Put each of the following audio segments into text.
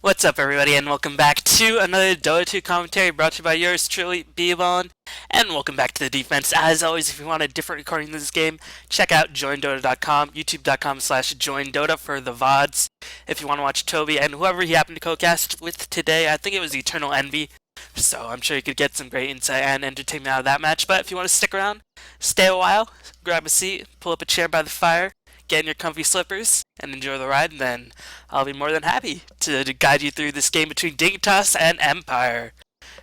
What's up, everybody, and welcome back to another Dota 2 commentary brought to you by yours truly, Beebon. And welcome back to the defense. As always, if you want a different recording of this game, check out joindota.com, youtube.com/joindota for the VODs. If you want to watch Toby and whoever he happened to co-cast with today, I think it was Eternal Envy. So I'm sure you could get some great insight and entertainment out of that match. But if you want to stick around, stay a while, grab a seat, pull up a chair by the fire, get in your comfy slippers, and enjoy the ride, and then I'll be more than happy to guide you through this game between Dignitas and Empire.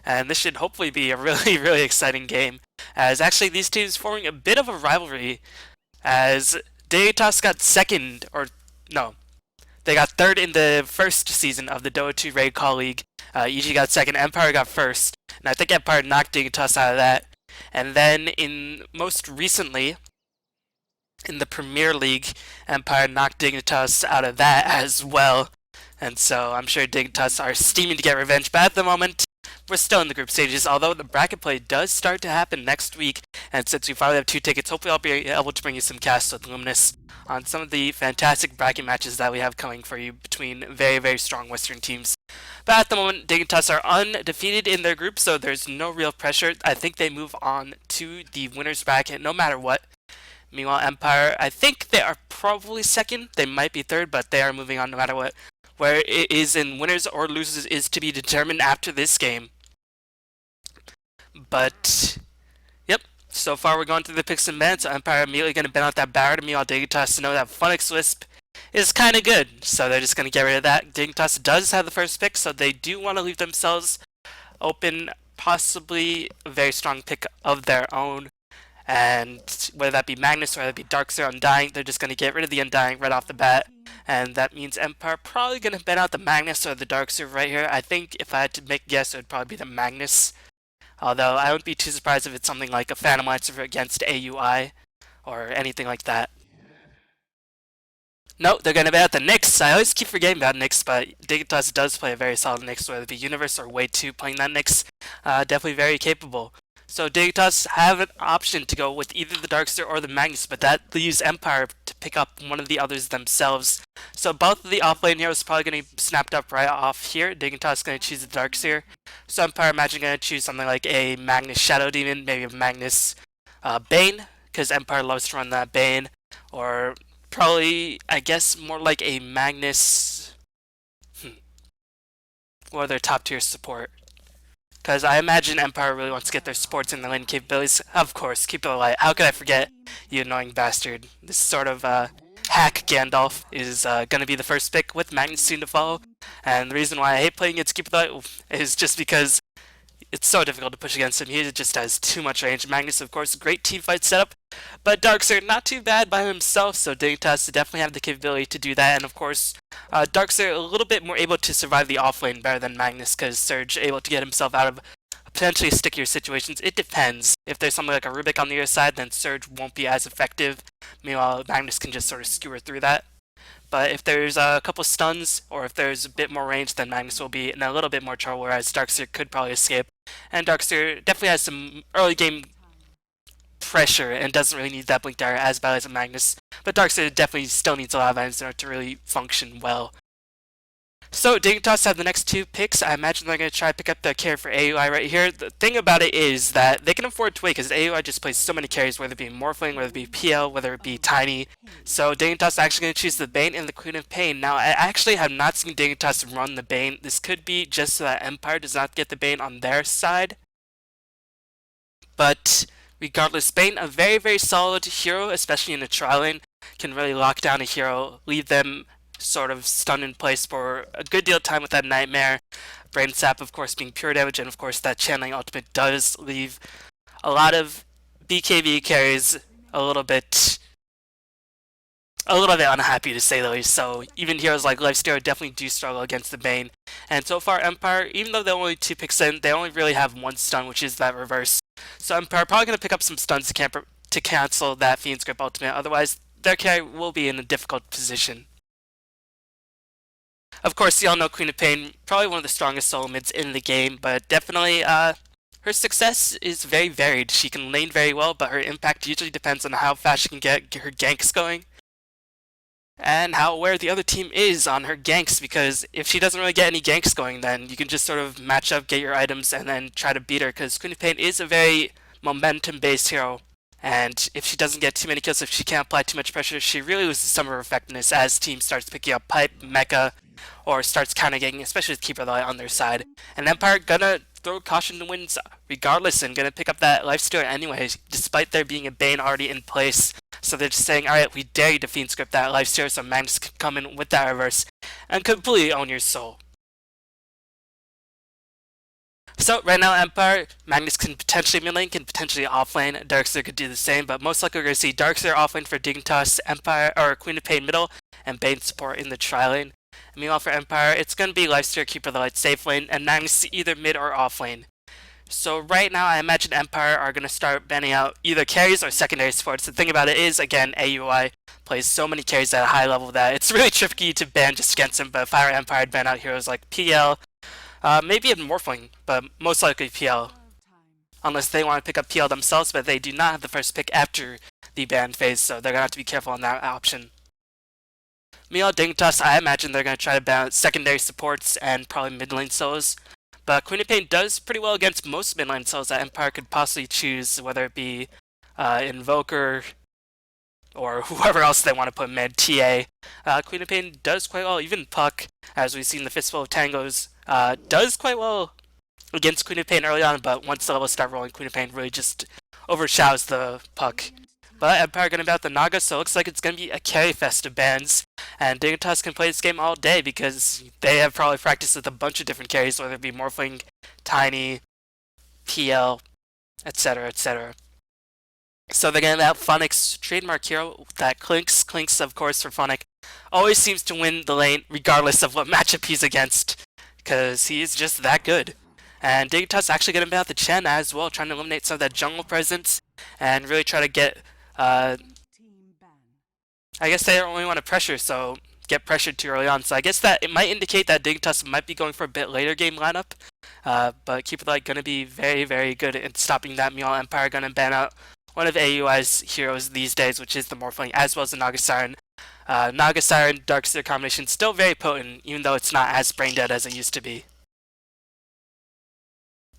And this should hopefully be a really, really exciting game, as actually these teams forming a bit of a rivalry, as Dignitas got second, or no, they got third in the first season of the Dota 2 Raid Call League. EG got second, Empire got first, and I think Empire knocked Dignitas out of that. And then in most recently, in the Premier League, Empire knocked Dignitas out of that as well. And so I'm sure Dignitas are steaming to get revenge, but at the moment, we're still in the group stages, although the bracket play does start to happen next week. And since we finally have 2 tickets, hopefully I'll be able to bring you some casts with Luminous on some of the fantastic bracket matches that we have coming for you between very, very strong Western teams. But at the moment, Dignitas are undefeated in their group, so there's no real pressure. I think they move on to the winner's bracket no matter what. Meanwhile, Empire, I think they are probably second. They might be third, but they are moving on no matter what. Where it is in winners or losers is to be determined after this game. But, yep, so far we're going through the picks and bans, so Empire immediately going to bend out that Barrett. Meanwhile, Dignitas to know that Funix Wisp is kind of good, so they're just going to get rid of that. Dignitas does have the first pick, so they do want to leave themselves open, possibly a very strong pick of their own. And whether that be Magnus or whether that be Darkseer Undying, they're just going to get rid of the Undying right off the bat. And that means Empire probably going to bet out the Magnus or the Darkseer right here. I think if I had to make a guess, it would probably be the Magnus. Although I wouldn't be too surprised if it's something like a Phantom Lancer against AUI or anything like that. No, they're going to bet out the Nyx. I always keep forgetting about Nyx, but Dignitas does play a very solid Nyx, whether it be Universe or Way 2 playing that Nyx. Definitely very capable. So Dignitas have an option to go with either the Darkseer or the Magnus, but that leaves Empire to pick up one of the others themselves. So both of the offlane heroes are probably going to be snapped up right off here. Dignitas is going to choose the Darkseer. So Empire, imagine, going to choose something like a Magnus Shadow Demon, maybe a Magnus Bane, because Empire loves to run that Bane. Or probably, I guess, more like a Magnus... What are their top tier support? Because I imagine Empire really wants to get their supports in the lane capabilities. Of course, keep it alive. How could I forget, you annoying bastard? This sort of hack Gandalf is going to be the first pick with Magnus soon to follow. And the reason why I hate playing against Keep It Alive is just because it's so difficult to push against him. He just has too much range. Magnus, of course, great teamfight setup. But Darkseer, not too bad by himself, so Dignitas definitely have the capability to do that. And of course, Darkseer a little bit more able to survive the offlane better than Magnus, because Surge able to get himself out of potentially stickier situations. It depends. If there's something like a Rubik on the other side, then Surge won't be as effective. Meanwhile, Magnus can just sort of skewer through that. But if there's a couple stuns, or if there's a bit more range, then Magnus will be in a little bit more trouble, whereas Darkseer could probably escape. And Darkseer definitely has some early game pressure and doesn't really need that Blink Dagger as bad as a Magnus. But Darkseer definitely still needs a lot of items in order to really function well. So Dignitas have the next 2 picks. I imagine they're going to try to pick up the carry for AUI right here. The thing about it is that they can afford to wait because AUI just plays so many carries, whether it be Morphling, whether it be PL, whether it be Tiny. So Dignitas actually going to choose the Bane and the Queen of Pain. Now, I actually have not seen Dignitas run the Bane. This could be just so that Empire does not get the Bane on their side. But regardless, Bane, a very, very solid hero, especially in a trial lane, can really lock down a hero, leave them sort of stunned in place for a good deal of time with that Nightmare. Brain Sap, of course, being pure damage, and of course that Channeling Ultimate does leave a lot of BKB carries a little bit unhappy to say the least. So even heroes like Lifesteal definitely do struggle against the Bane. And so far Empire, even though they're only 2 picks in, they only really have 1 stun, which is that reverse. So Empire probably going to pick up some stuns to cancel that Fiend's Grip Ultimate, otherwise their carry will be in a difficult position. Of course, y'all know Queen of Pain, probably one of the strongest solo mids in the game, but definitely her success is very varied. She can lane very well, but her impact usually depends on how fast she can get her ganks going. and how aware the other team is on her ganks, because if she doesn't really get any ganks going, then you can just sort of match up, get your items, and then try to beat her, because Queen of Pain is a very momentum-based hero, and if she doesn't get too many kills, if she can't apply too much pressure, she really loses some of her effectiveness as team starts picking up Pipe, Mecha, or starts counter-ganking, especially with Keeper Light on their side. And Empire gonna throw caution to winds regardless and gonna pick up that lifesteal anyways, despite there being a Bane already in place. So they're just saying, alright, we dare you to Fiend Script that lifesteal so Magnus can come in with that reverse and completely own your soul. So right now, Empire, Magnus can potentially mid lane, can potentially offlane. Darkseer could do the same, but most likely we're going to see Darkseer offlane for Dignitas, Empire, or Queen of Pain middle, and Bane support in the tri-lane. Meanwhile for Empire, it's going to be Lifesteal, Keeper the Light safe lane, and Magnus either mid or off lane. So right now, I imagine Empire are going to start banning out either carries or secondary supports. The thing about it is, again, AUI plays so many carries at a high level that it's really tricky to ban just against him, but if I were Empire, I'd ban out heroes like PL, maybe even Morphling, but most likely PL. Unless they want to pick up PL themselves, but they do not have the first pick after the ban phase, so they're going to have to be careful on that option. Meanwhile, Dignitas, I imagine they're going to try to ban out secondary supports and probably mid lane solos. But Queen of Pain does pretty well against most mid lane solos that Empire could possibly choose, whether it be Invoker or whoever else they want to put mid, TA. Queen of Pain does quite well, even Puck, as we've seen the Fistful of Tangos, does quite well against Queen of Pain early on, but once the levels start rolling, Queen of Pain really just overshadows the Puck. But Empire going to bat the Naga, so it looks like it's going to be a carry fest of bans. And Dignitas can play this game all day because they have probably practiced with a bunch of different carries, whether it be Morphling, Tiny, PL, etc., etc. So they're going to have Phonic's trademark hero, that Clinks. Clinks, of course, for Phonic, always seems to win the lane regardless of what matchup he's against, because he is just that good. And Dignitas actually going to bat the Chen as well, trying to eliminate some of that jungle presence and really try to get I guess they only want to pressure, so get pressured too early on. So I guess that it might indicate that Dignitas might be going for a bit later game lineup. But Keeper Light going to be very, very good at stopping that. Meanwhile, Empire going to ban out one of AUI's heroes these days, which is the Morphling, as well as the Naga Siren. Naga Siren, Darkseer combination still very potent, even though it's not as brain dead as it used to be.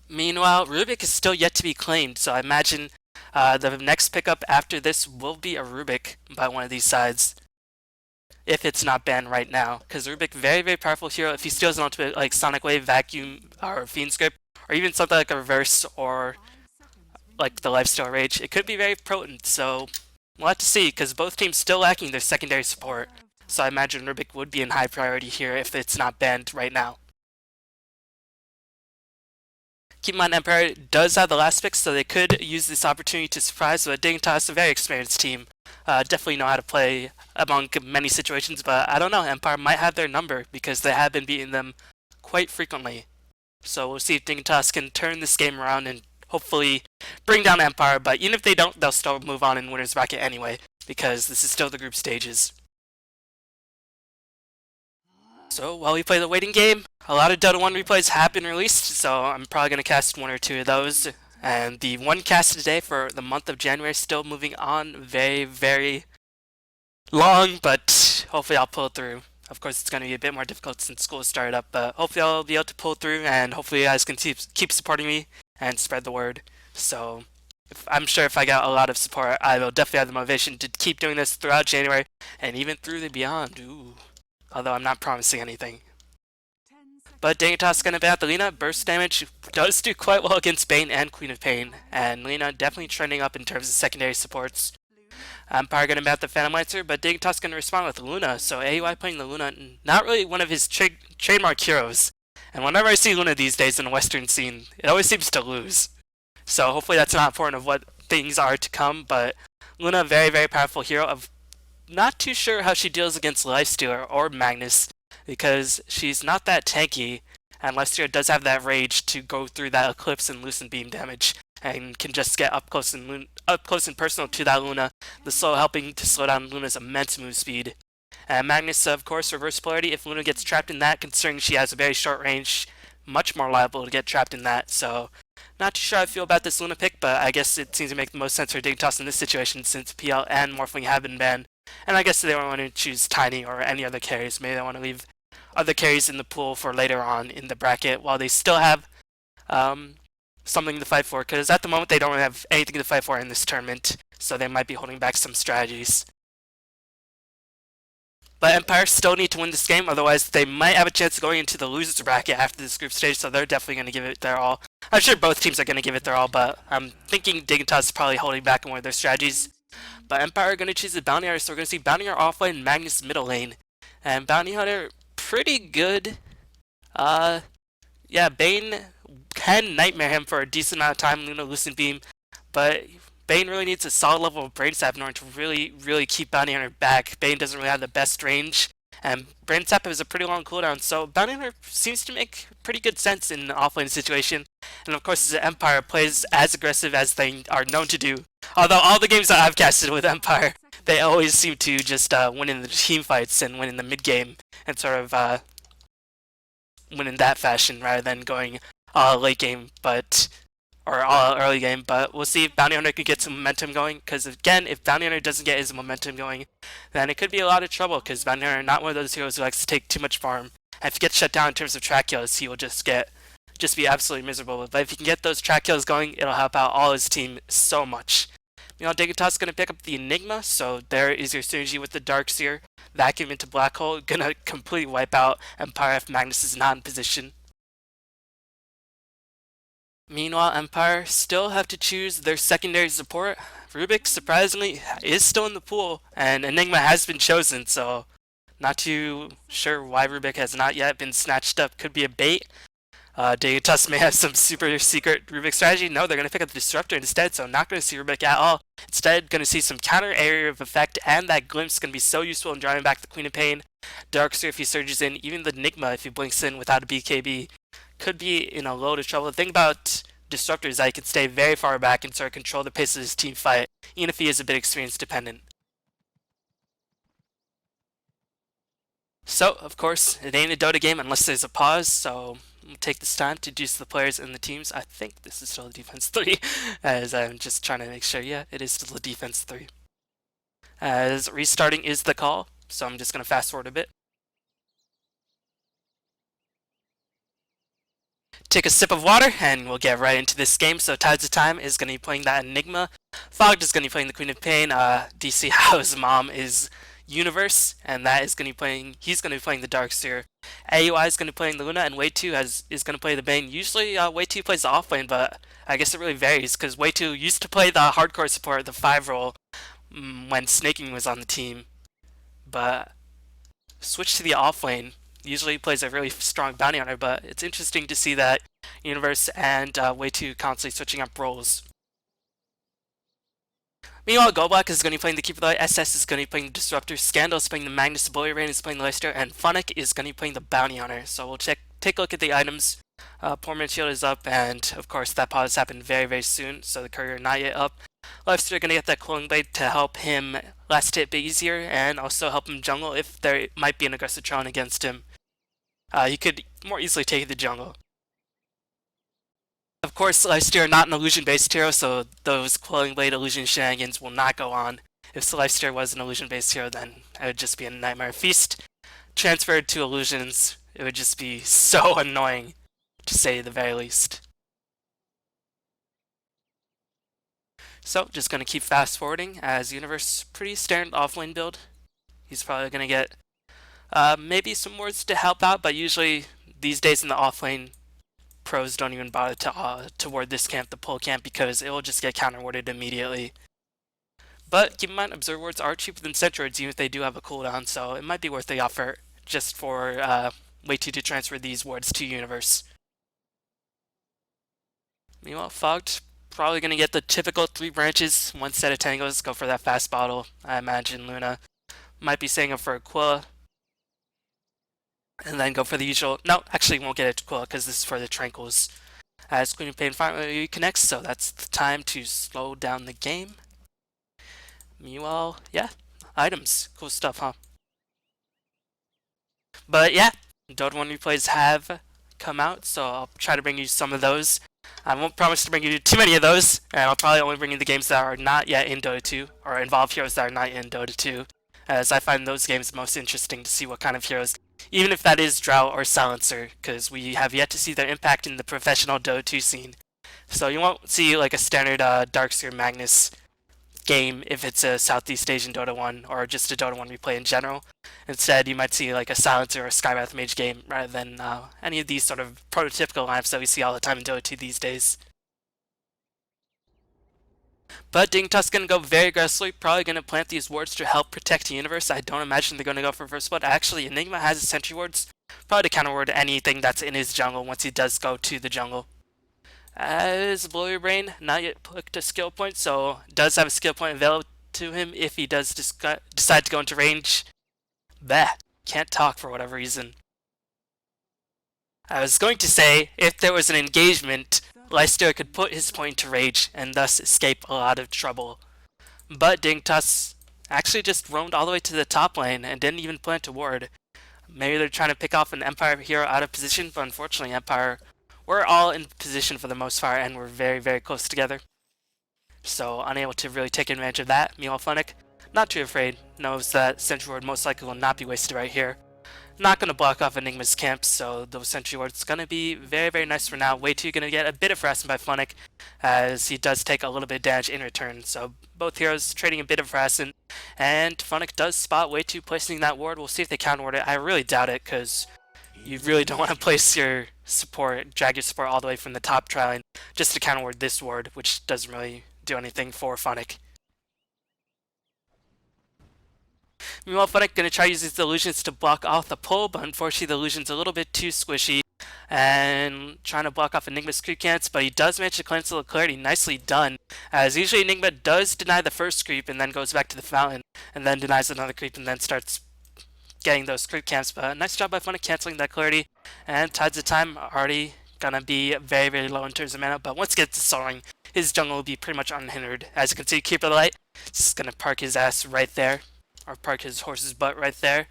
Meanwhile, Rubik is still yet to be claimed, so I imagine the next pickup after this will be a Rubik by one of these sides, if it's not banned right now. Because Rubik, very, very powerful hero. If he steals an ultimate like Sonic Wave, Vacuum, or Fiend Script, or even something like a Reverse or like the Lifesteal Rage, it could be very potent. So we'll have to see, because both teams still lacking their secondary support. So I imagine Rubik would be in high priority here if it's not banned right now. Keep in mind, Empire does have the last pick, so they could use this opportunity to surprise, but Dignitas, a very experienced team, definitely know how to play among many situations, but I don't know, Empire might have their number, because they have been beating them quite frequently. So we'll see if Dignitas can turn this game around and hopefully bring down Empire, but even if they don't, they'll still move on in winner's bracket anyway, because this is still the group stages. So while we play the waiting game, a lot of Dota 1 replays have been released, so I'm probably going to cast one or two of those. And the one cast today for the month of January is still moving on very, very long, but hopefully I'll pull through. Of course, it's going to be a bit more difficult since school has started up, but hopefully I'll be able to pull through, and hopefully you guys can keep supporting me and spread the word. So I'm sure if I got a lot of support, I will definitely have the motivation to keep doing this throughout January and even through the beyond. Ooh. Although I'm not promising anything. But Dignitas gonna bat the Lina. Burst damage does do quite well against Bane and Queen of Pain, and Lina definitely trending up in terms of secondary supports. Empire gonna bat the Phantom Lancer, but Dignitas gonna respond with Luna, so AUI playing the Luna, not really one of his trademark heroes. And whenever I see Luna these days in the Western scene, it always seems to lose. So hopefully that's not important of what things are to come, but Luna, very, very powerful hero. Of not too sure how she deals against Lifestealer or Magnus, because she's not that tanky, and Lifestealer does have that rage to go through that Eclipse and Lucent Beam damage, and can just get up close and personal to that Luna, the slow helping to slow down Luna's immense move speed. And Magnus, of course, reverse polarity. If Luna gets trapped in that, considering she has a very short range, much more liable to get trapped in that, so not too sure how I feel about this Luna pick, but I guess it seems to make the most sense for Dignitas in this situation since PL and Morphling have been banned. And I guess they don't want to choose Tiny or any other carries. Maybe they want to leave other carries in the pool for later on in the bracket while they still have um, something to fight for. Because at the moment they don't really have anything to fight for in this tournament, so they might be holding back some strategies. But Empire still need to win this game, otherwise they might have a chance of going into the losers bracket after this group stage, so they're definitely going to give it their all. I'm sure both teams are going to give it their all, but I'm thinking Dignitas is probably holding back on one of their strategies. But Empire are going to choose the Bounty Hunter, so we're going to see Bounty Hunter offlane, Magnus middle lane. And Bounty Hunter, pretty good. Yeah, Bane can Nightmare him for a decent amount of time, Luna Lucent Beam, but Bane really needs a solid level of Brain Sap in order to really keep Bounty Hunter back. Bane doesn't really have the best range, and Brain Sap has a pretty long cooldown, so Bounty Hunter seems to make pretty good sense in an offlane situation. And of course, the Empire plays as aggressive as they are known to do. Although all the games that I've casted with Empire, they always seem to just win in the team fights and win in the mid game, and sort of win in that fashion rather than going late game, or early game. But we'll see if Bounty Hunter can get some momentum going. Because again, if Bounty Hunter doesn't get his momentum going, then it could be a lot of trouble. Because Bounty Hunter not one of those heroes who likes to take too much farm. And if he gets shut down in terms of track kills, he will just be absolutely miserable. But if he can get those track kills going, it'll help out all his team so much. You know, Dignitas is going to pick up the Enigma, so there is your synergy with the Darkseer. Vacuum into Black Hole, gonna completely wipe out Empire if Magnus is not in position. Meanwhile, Empire still have to choose their secondary support. Rubik, surprisingly, is still in the pool, and Enigma has been chosen, so not too sure why Rubik has not yet been snatched up. Could be a bait. Dignitas may have some super secret Rubik strategy. No, they're going to pick up the Disruptor instead, so not going to see Rubik at all. Instead, going to see some counter area of effect, and that Glimpse going to be so useful in driving back the Queen of Pain. Darkseer if he surges in, even the Enigma if he blinks in without a BKB, could be in a load of trouble. The thing about Disruptor is that he can stay very far back and sort of control the pace of his team fight, even if he is a bit experience dependent. So, of course, it ain't a Dota game unless there's a pause, so we'll take this time to introduce the players and the teams. I think this is still the Defense 3, as I'm just trying to make sure, yeah, it is still the Defense 3. As restarting is the call, so I'm just going to fast forward a bit. Take a sip of water, and we'll get right into this game. So Tides of Time is going to be playing that Enigma. Fogged is going to be playing the Queen of Pain. DC Howe's mom is Universe, and that is going to be playing. He's going to be playing the Darkseer. AUI is going to be playing the Luna, and Way2 is going to play the Bane. Usually, Way2 plays the offlane, but I guess it really varies because Way2 used to play the hardcore support, the 5 role, when Snaking was on the team, but switched to the offlane. Usually he plays a really strong bounty hunter, but it's interesting to see that Universe and Way2 constantly switching up roles. Meanwhile, Goldblack is going to be playing the Keeper of the Light, SS is going to be playing the Disruptor, Scandal is playing the Magnus, Bully Rain is playing the Leicester, and Phonic is going to be playing the Bounty Hunter. So we'll take a look at the items. Poor Man's Shield is up, and of course that pause happened very soon, so the Courier not yet up. Leicester going to get that Cooling Blade to help him last hit a bit easier, and also help him jungle if there might be an aggressive Tron against him. He could more easily take the jungle. Of course, Lifesteer are not an illusion-based hero, so those Quelling Blade illusion shenanigans will not go on. If Lifesteer was an illusion-based hero, then it would just be a Nightmare Feast. Transferred to illusions, it would just be so annoying, to say the very least. So, just going to keep fast-forwarding as Universe, pretty standard offlane build. He's probably going to get maybe some wards to help out, but usually these days in the offlane, pros don't even bother to ward this camp, the pull camp, because it will just get counter-warded immediately. But keep in mind, Observe wards are cheaper than Centroids, even if they do have a cooldown, so it might be worth the offer just for Way2 to transfer these wards to Universe. Meanwhile, Fogged, probably going to get the typical 3 branches, 1 set of tangos, go for that fast bottle. I imagine Luna might be saying up for Aquila, and then go for the usual. No, actually won't get it to Aquila because this is for the Tranquils. As Queen of Pain finally connects, so that's the time to slow down the game. Meanwhile, yeah, items. Cool stuff, huh? But yeah, Dota 1 replays have come out, so I'll try to bring you some of those. I won't promise to bring you too many of those, and I'll probably only bring you the games that are not yet in Dota 2, or involve heroes that are not in Dota 2. as I find those games most interesting to see what kind of heroes, even if that is Drow or Silencer, because we have yet to see their impact in the professional Dota 2 scene. So you won't see like a standard Darkseer Magnus game if it's a Southeast Asian Dota 1 or just a Dota 1 replay in general. Instead, you might see like a Silencer or a Skybath Mage game rather than any of these sort of prototypical lineups that we see all the time in Dota 2 these days. But Dignitas going to go very aggressively, probably going to plant these wards to help protect the universe. I don't imagine they're going to go for first blood. Actually, Enigma has his sentry wards, probably to counter ward anything that's in his jungle once he does go to the jungle. As Blow Your Brain, not yet clicked a skill point, so does have a skill point available to him if he does decide to go into range. Bah, can't talk for whatever reason. I was going to say, if there was an engagement, Leicester could put his point to rage and thus escape a lot of trouble. But Dignitas actually just roamed all the way to the top lane and didn't even plant a ward. Maybe they're trying to pick off an Empire hero out of position, but unfortunately Empire were all in position for the most part and were very, very close together. So unable to really take advantage of that. Meanwhile, Funnick, not too afraid, knows that Sentry Ward most likely will not be wasted right here. Not going to block off Enigma's camp, so those Sentry Wards going to be very, very nice for now. Way 2 going to get a bit of harassment by Funnick, as he does take a little bit of damage in return. So both heroes trading a bit of harassment, and Funnick does spot Way 2 placing that ward. We'll see if they counter ward it. I really doubt it, because you really don't want to place your support, drag your support all the way from the top tri lane just to counter ward this ward, which doesn't really do anything for Funnick. Meanwhile, Funnick going to try to use his illusions to block off the pull, but unfortunately the illusion's a little bit too squishy, and trying to block off Enigma's creep camps, but he does manage to cleanse the clarity. Nicely done, as usually Enigma does deny the first creep and then goes back to the fountain, and then denies another creep and then starts getting those creep camps, but nice job by Funnick canceling that clarity, and Tides of Time already gonna be very, very low in terms of mana, but once he gets to Soaring, his jungle will be pretty much unhindered. As you can see, Keeper of the Light just gonna park his ass right there, or park his horse's butt right there,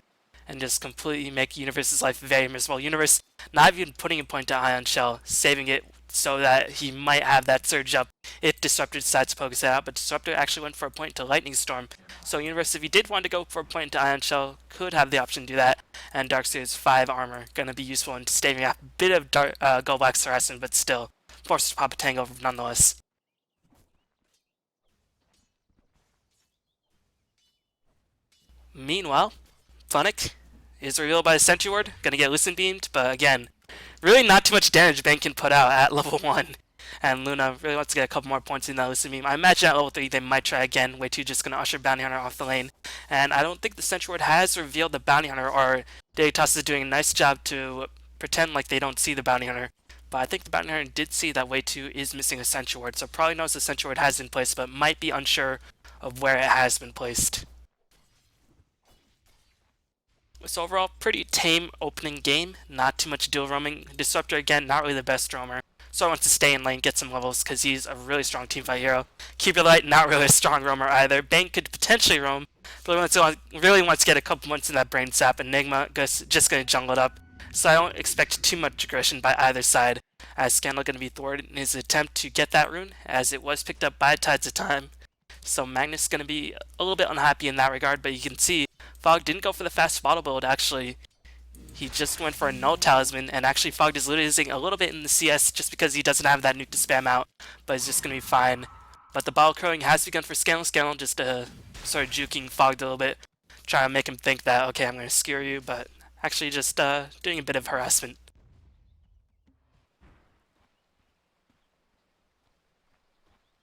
and just completely make Universe's life very miserable. Universe not even putting a point to Ion Shell, saving it so that he might have that surge up if Disruptor decides to focus it out, but Disruptor actually went for a point to Lightning Storm. So Universe, if he did want to go for a point to Ion Shell, could have the option to do that, and Darkseer's 5 armor going to be useful in staving off a bit of Gold Black's harassment, but still, forced to pop a tango nonetheless. Meanwhile, Funnick is revealed by the Sentry Ward, gonna get Listen Beamed, but again, really not too much damage Bank can put out at level 1. And Luna really wants to get a couple more points in that Listen Beam. I imagine at level 3 they might try again. Way 2 just gonna usher Bounty Hunter off the lane. And I don't think the Sentry Ward has revealed the Bounty Hunter, or Dignitas is doing a nice job to pretend like they don't see the Bounty Hunter. But I think the Bounty Hunter did see that Way 2 is missing a Sentry Ward, so probably knows the Sentry Ward has been placed, but might be unsure of where it has been placed. So overall, pretty tame opening game. Not too much dual roaming. Disruptor, again, not really the best roamer. So I want to stay in lane, get some levels, because he's a really strong teamfight hero. Keeper Light, not really a strong roamer either. Bank could potentially roam, but really wants to get a couple points in that brain sap. Enigma just going to jungle it up. So I don't expect too much aggression by either side, as Scandal going to be thwarted in his attempt to get that rune, as it was picked up by Tides of Time. So Magnus is going to be a little bit unhappy in that regard, but you can see Fog didn't go for the fast bottle build, actually. He just went for a null talisman, and actually Fog is losing a little bit in the CS just because he doesn't have that nuke to spam out, but he's just going to be fine. But the bottle crowing has begun for Scandal. Scandal just sort of juking Fog a little bit, trying to make him think that, okay, I'm going to skewer you, but actually just doing a bit of harassment.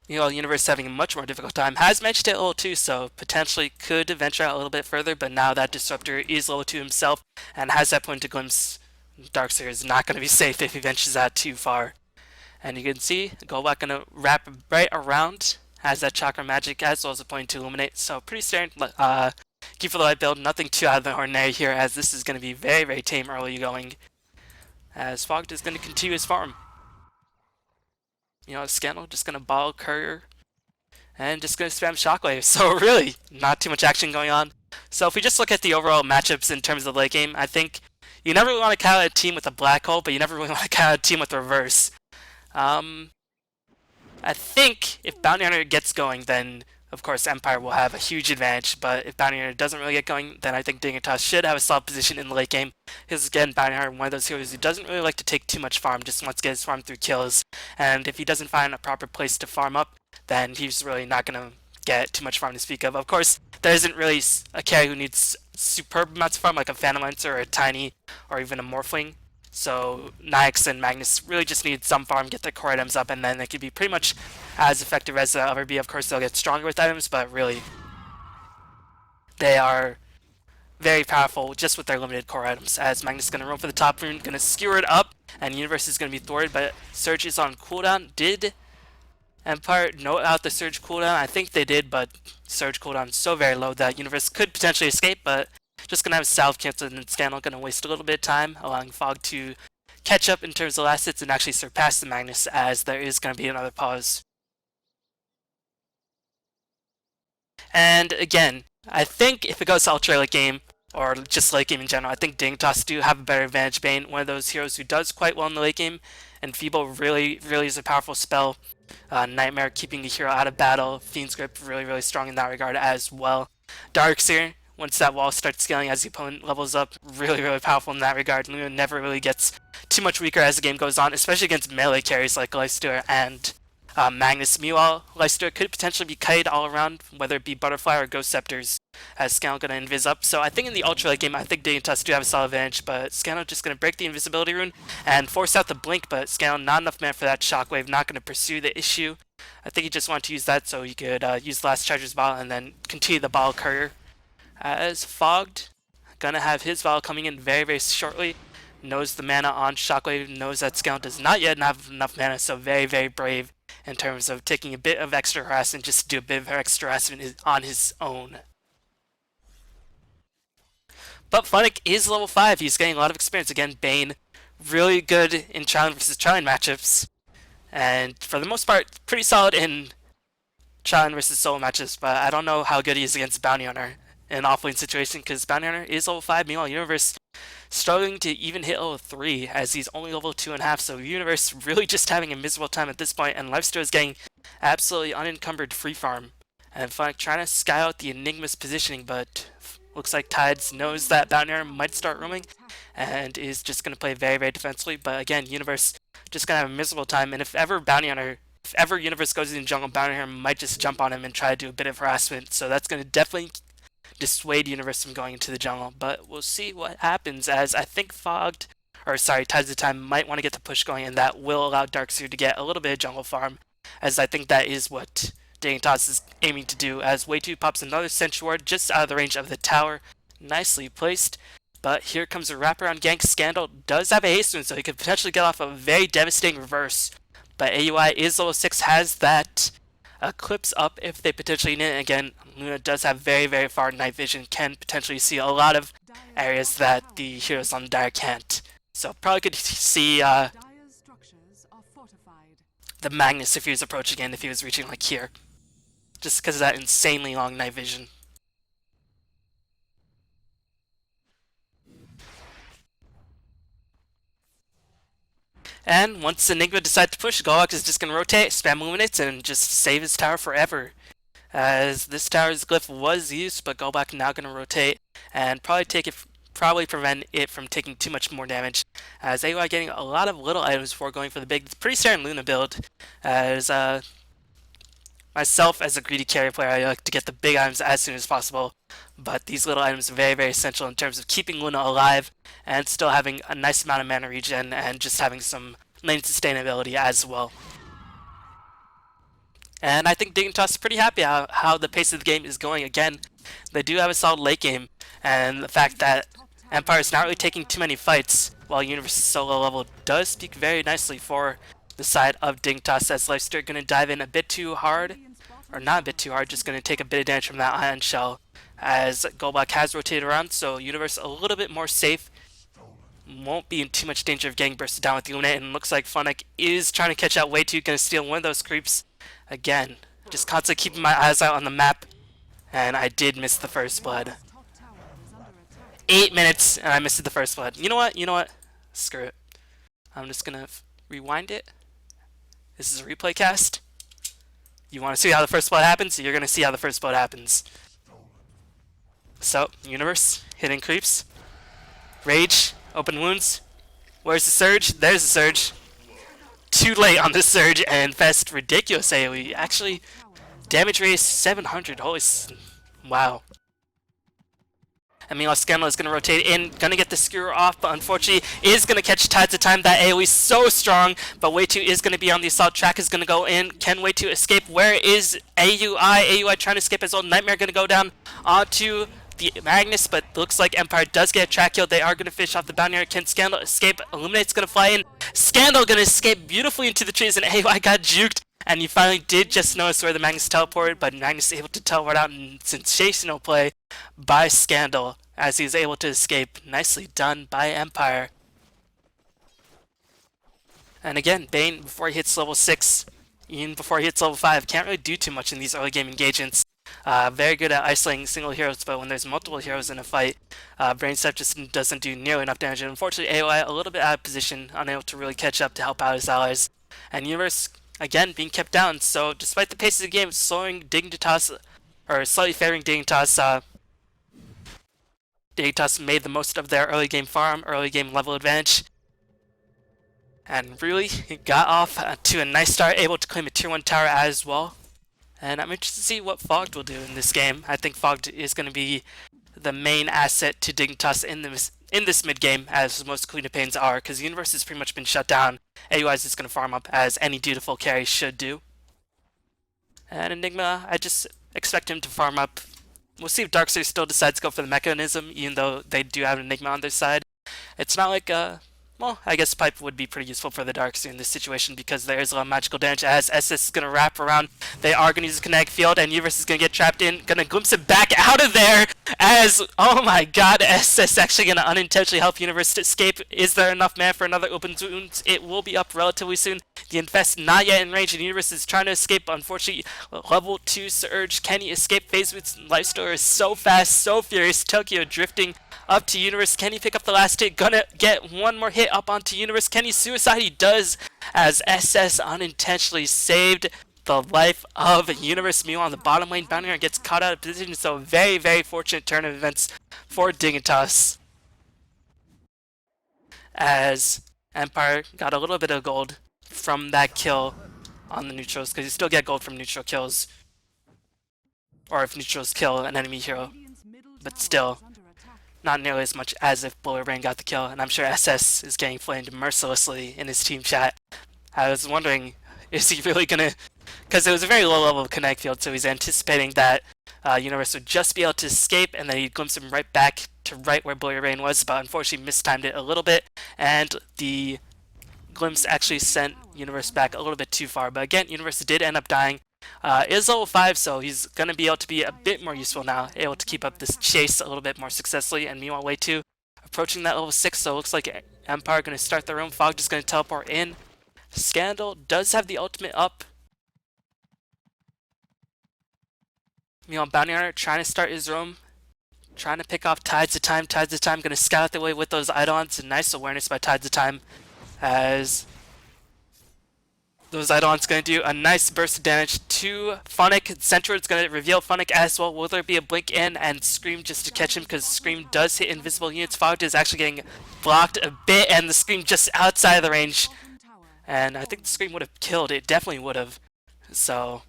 You know, Universe having a much more difficult time. Has managed to hit level 2, so potentially could venture out a little bit further, but now that Disruptor is level 2 himself and has that point to glimpse, Darkseer is not going to be safe if he ventures out too far. And you can see, Goldblack going to wrap right around, has that Chakra Magic as well as a point to Illuminate, so pretty standard Keep for the Light build, nothing too out of the ordinary here, as this is going to be very, very tame early going, as Fog is going to continue his farm. You know, Scandal just going to bottle Courier and just going to spam Shockwave. So really, not too much action going on. So if we just look at the overall matchups in terms of the late game, I think you never really want to count a team with a Black Hole, but you never really want to count a team with a Reverse. I think if Bounty Hunter gets going, then of course, Empire will have a huge advantage, but if Bounty Hunter doesn't really get going, then I think Dignitas should have a solid position in the late game. Because again, Bounty Hunter, one of those heroes who doesn't really like to take too much farm, just wants to get his farm through kills. And if he doesn't find a proper place to farm up, then he's really not going to get too much farm to speak of. Of course, there isn't really a carry who needs superb amounts of farm, like a Phantom Lancer or a Tiny, or even a Morphling. So Nyx and Magnus really just need some farm, get their core items up, and then they can be pretty much as effective as they'll ever be. Of course, they'll get stronger with items, but really, they are very powerful just with their limited core items. As Magnus is going to roam for the top rune, going to skewer it up, and Universe is going to be thwarted, but Surge is on cooldown. Did Empire note out the Surge cooldown? I think they did, but Surge cooldown is so very low that Universe could potentially escape, but just going to have Salve canceled, and Scandal going to waste a little bit of time, allowing Fog to catch up in terms of last hits and actually surpass the Magnus, as there is going to be another pause. And again, I think if it goes to ultra late game, or just late game in general, I think Dignitas do have a better advantage. Bane, one of those heroes who does quite well in the late game, and Feeble really is a powerful spell. Nightmare keeping the hero out of battle. Fiend's Grip really strong in that regard as well. Darkseer, once that wall starts scaling as the opponent levels up, really powerful in that regard. Luna never really gets too much weaker as the game goes on, especially against melee carries like Lifestealer and Magnus. Meanwhile, Lifestealer could potentially be kited all around, whether it be Butterfly or Ghost Scepters, as Scandal going to invis up. So I think in the ultra late game, I think Dignitas do have a solid advantage, but Scandal just going to break the invisibility rune and force out the blink, but Scandal not enough mana for that shockwave, not going to pursue the issue. I think he just wanted to use that so he could use last Charger's Bottle and then continue the Bottle Courier. As Fogged, going to have his Bottle coming in very shortly. Knows the mana on Shockwave, knows that Scandal does not yet have enough mana, so very brave in terms of taking a bit of extra harassment just to do a bit of extra harassment on his own. But Funnick is level 5. He's getting a lot of experience. Again, Bane, really good in Trial versus Trial matchups. And for the most part, pretty solid in Trial versus solo matchups. But I don't know how good he is against Bounty Hunter in an off-lane situation, because Bounty Hunter is level 5. Meanwhile, Universe struggling to even hit level 3 as he's only level 2.5. So Universe really just having a miserable time at this point, and Lifesteal is getting absolutely unencumbered free farm. And Funnick trying to sky out the Enigma's positioning, but looks like Tides knows that Bounty Hunter might start roaming and is just going to play very defensively. But again, Universe just going to have a miserable time, and if ever Universe goes in jungle, Bounty Hunter might just jump on him and try to do a bit of harassment. So that's going to definitely dissuade Universe from going into the jungle, but we'll see what happens, as I think Tides of Time might want to get the push going, and that will allow Darkseer to get a little bit of jungle farm, as I think that is what Dignitas is aiming to do, as Way 2 pops another Sentry Ward just out of the range of the tower. Nicely placed, but here comes a wraparound gank. Scandal does have a haste rune, so he could potentially get off a very devastating reverse, but AUI is level 6, has that Eclipse up if they potentially need it. Again, Luna does have very far night vision, can potentially see a lot of areas that the heroes on Dire can't. So probably could see the Magnus if he was approaching again, if he was reaching like here, just because of that insanely long night vision. And once Enigma decides to push, Golok is just going to rotate, spam Luminates, and just save his tower forever. As this tower's glyph was used, but Golok now going to rotate and probably prevent it from taking too much more damage. As AY getting a lot of little items before going for the big, pretty standard Luna build. As myself, as a greedy carry player, I like to get the big items as soon as possible. But these little items are very essential in terms of keeping Luna alive and still having a nice amount of mana regen and just having some lane sustainability as well. And I think Dignitas is pretty happy how the pace of the game is going. Again, they do have a solid late game, and the fact that Empire is not really taking too many fights while Universe is solo level does speak very nicely for the side of Dignitas, as Lifestealer going to dive in a bit too hard, or not a bit too hard, just going to take a bit of damage from that Ion Shell, as Golbak has rotated around, so Universe a little bit more safe, won't be in too much danger of getting bursted down with the Illuminate, and looks like Funnick is trying to catch out Way 2, going to steal one of those creeps. Again, just constantly keeping my eyes out on the map, and I did miss the first blood. 8 minutes, and I missed the first blood. You know what? Screw it. I'm just going to rewind it. This is a replay cast. You want to see how the first blood happens? You're going to see how the first blood happens. So, Universe, hitting creeps. Rage, open wounds. Where's the surge? There's the surge. Too late on the surge, and Fest ridiculous AoE. Actually, damage rate is 700. Wow. And meanwhile, Scandal is going to rotate in, going to get the skewer off, but unfortunately is going to catch Tides of Time. That AoE is so strong, but Way 2 is going to be on the assault. Track is going to go in. Can Way 2 escape? Where is AUI? AUI trying to escape as well. Nightmare going to go down onto the Magnus, but looks like Empire does get a track kill. They are going to finish off the bounty hunter. Can Scandal escape? Illuminate's going to fly in. Scandal going to escape beautifully into the trees, and AUI got juked. And you finally did just notice where the Magnus teleported, but Magnus is able to teleport out in sensational play by Scandal as he was able to escape. Nicely done by Empire. And again, Bane, before he hits level 6, even before he hits level 5, can't really do too much in these early game engagements. Very good at isolating single heroes, but when there's multiple heroes in a fight, Brainstep just doesn't do nearly enough damage. And unfortunately, AOI a little bit out of position, unable to really catch up to help out his allies. And Universe, again, being kept down. So despite the pace of the game slowing Dignitas, or slightly favoring Dignitas, Dignitas made the most of their early game farm, early game level advantage. And really, it got off to a nice start, able to claim a tier 1 tower as well. And I'm interested to see what Fogged will do in this game. I think Fogged is going to be the main asset to Dignitas in this mid game, as most Queen of Pains are, because the Universe has pretty much been shut down. AUI is just going to farm up, as any dutiful carry should do. And Enigma, I just expect him to farm up. We'll see if Darkseer still decides to go for the mechanism, even though they do have Enigma on their side. It's not like, well, I guess Pipe would be pretty useful for the Darkseer in this situation because there is a lot of magical damage as SS is going to wrap around. They are going to use the Kinetic Field, and Universe is going to get trapped in, going to glimpse it back out of there as, oh my god, SS actually going to unintentionally help Universe to escape. Is there enough mana for another open wound? It will be up relatively soon. The Infest not yet in range, and Universe is trying to escape. Unfortunately, level 2 Surge. Can he escape? Phase Boots Lifestealer is so fast, so furious. Tokyo drifting up to Universe. Can he pick up the last hit? Gonna get one more hit up onto Universe. Can he suicide? He does, as SS unintentionally saved the life of Universe. Meanwhile, on the bottom lane, Bounty Hunter gets caught out of position. So very, very fortunate turn of events for Dignitas, as Empire got a little bit of gold from that kill on the neutrals, because you still get gold from neutral kills, or if neutrals kill an enemy hero, but still not nearly as much as if Bullet Rain got the kill. And I'm sure SS is getting flamed mercilessly in his team chat. I was wondering, is he really gonna, because it was a very low level of Kinetic Field, so he's anticipating that Universe would just be able to escape, and then he'd glimpse him right back to right where Bullet Rain was, but unfortunately mistimed it a little bit, and the glimpse actually sent Universe back a little bit too far. But again, Universe did end up dying. Is level 5, so he's going to be able to be a bit more useful now, able to keep up this chase a little bit more successfully. And meanwhile, Way 2 approaching that level 6, so it looks like Empire going to start their own. Fog just going to teleport in. Scandal does have the ultimate up. Meanwhile, Bounty Hunter trying to start his roam, trying to pick off Tides of Time. Tides of Time going to scout out the way with those Eidolons. Nice awareness by Tides of Time, as those Eidolons going to do a nice burst of damage to Phonic. Centroid's going to reveal Phonic as well. Will there be a blink in and Scream just to catch him, because Scream does hit invisible units. Fogg is actually getting blocked a bit, and the Scream just outside of the range. And I think the Scream would have killed. It definitely would have. So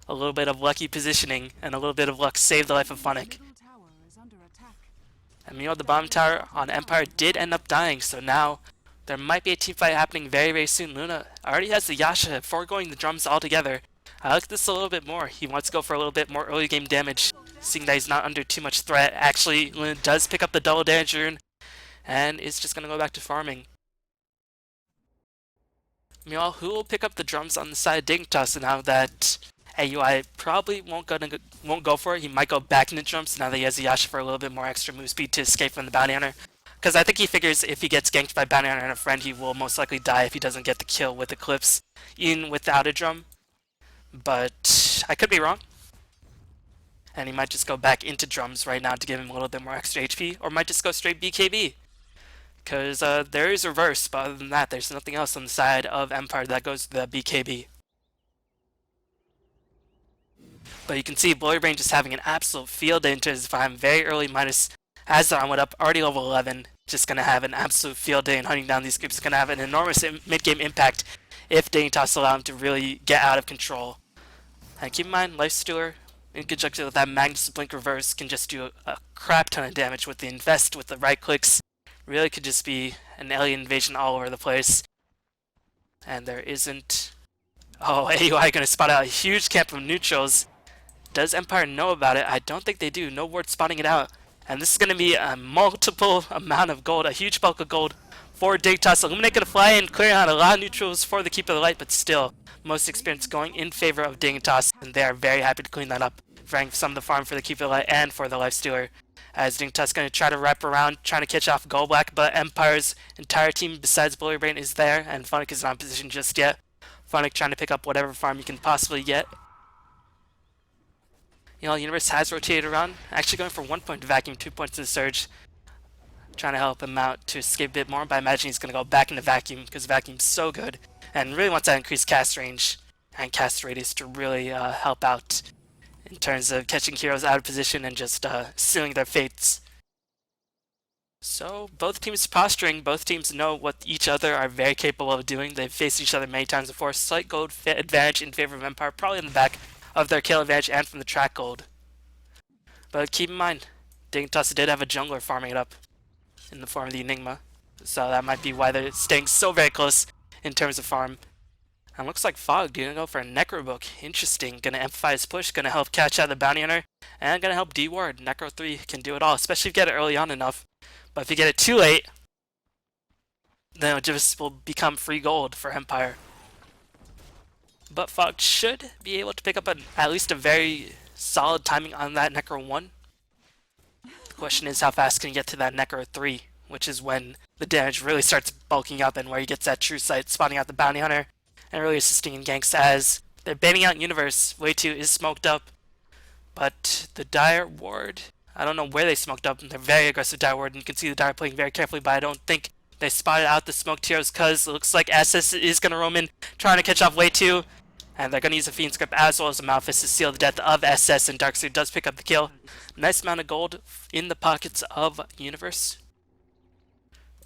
a little bit of lucky positioning and a little bit of luck saved the life of Phonic. And meanwhile, the bottom tower on Empire did end up dying, so now there might be a team fight happening very, very soon. Luna already has the Yasha, foregoing the drums altogether. I like this a little bit more. He wants to go for a little bit more early game damage, seeing that he's not under too much threat. Actually, Luna does pick up the double damage rune, and is just going to go back to farming. Meanwhile, who will pick up the drums on the side of Dignitas now that AUI probably won't go for it? He might go back into drums now that he has the Yasha for a little bit more extra move speed to escape from the Bounty Hunter. Because I think he figures if he gets ganked by Bounty Hunter and a friend, he will most likely die if he doesn't get the kill with Eclipse, even without a drum. But I could be wrong. And he might just go back into drums right now to give him a little bit more extra HP, or might just go straight BKB. Because there is reverse, but other than that, there's nothing else on the side of Empire that goes to the BKB. But you can see Blurry Brain just having an absolute field day into his farm very early minus as the went up, already level 11. Just going to have an absolute field day in hunting down these creeps. It's going to have an enormous mid-game impact if Dignitas allow him to really get out of control. And keep in mind, Life Stealer, in conjunction with that Magnus Blink Reverse, can just do a crap ton of damage with the Invest, with the right clicks. Really could just be an alien invasion all over the place. And there isn't... Oh, AUI going to spot out a huge camp of neutrals. Does Empire know about it? I don't think they do. No word spotting it out. And this is going to be a multiple amount of gold, a huge bulk of gold for Dignitas. Illuminate going to fly in, clearing out a lot of neutrals for the Keeper of the Light, but still, most experience going in favor of Dignitas, and they are very happy to clean that up, fraying some of the farm for the Keeper of the Light and for the Lifestealer. As Dignitas is going to try to wrap around, trying to catch off Gold Black, but Empire's entire team besides Blurry Brain is there, and Funnick is not in position just yet. Funnick trying to pick up whatever farm you can possibly get. You know, Universe has rotated around, actually going for 1 point to Vacuum, 2 points to the Surge. Trying to help him out to escape a bit more, but I imagine he's going to go back into Vacuum because Vacuum's so good and really wants that increased cast range and cast radius to really help out in terms of catching heroes out of position and just sealing their fates. So both teams posturing, both teams know what each other are very capable of doing. They've faced each other many times before. Slight gold advantage in favor of Empire, probably in the back of their kill advantage and from the track gold. But keep in mind, Dignitas did have a jungler farming it up in the form of the Enigma, so that might be why they're staying so very close in terms of farm. And looks like Fog gonna go for a Necro Book. Interesting. Gonna amplify his push, gonna help catch out the Bounty Hunter, and gonna help D-Ward. Necro 3 can do it all, especially if you get it early on enough. But if you get it too late, then it just will become free gold for Empire. But Fog should be able to pick up at least a very solid timing on that Necro 1. The question is how fast can you get to that Necro 3, which is when the damage really starts bulking up and where he gets that true sight, spotting out the Bounty Hunter, and really assisting in ganks as they're baiting out Universe. Way 2 is smoked up, but the Dire Ward, I don't know where they smoked up, and they're very aggressive Dire Ward, and you can see the Dire playing very carefully, but I don't think they spotted out the smoked heroes because it looks like SS is going to roam in, trying to catch off Way 2. And they're going to use a Fiend Script as well as a Malphus to seal the death of SS, and Darkseer does pick up the kill. Nice amount of gold in the pockets of Universe.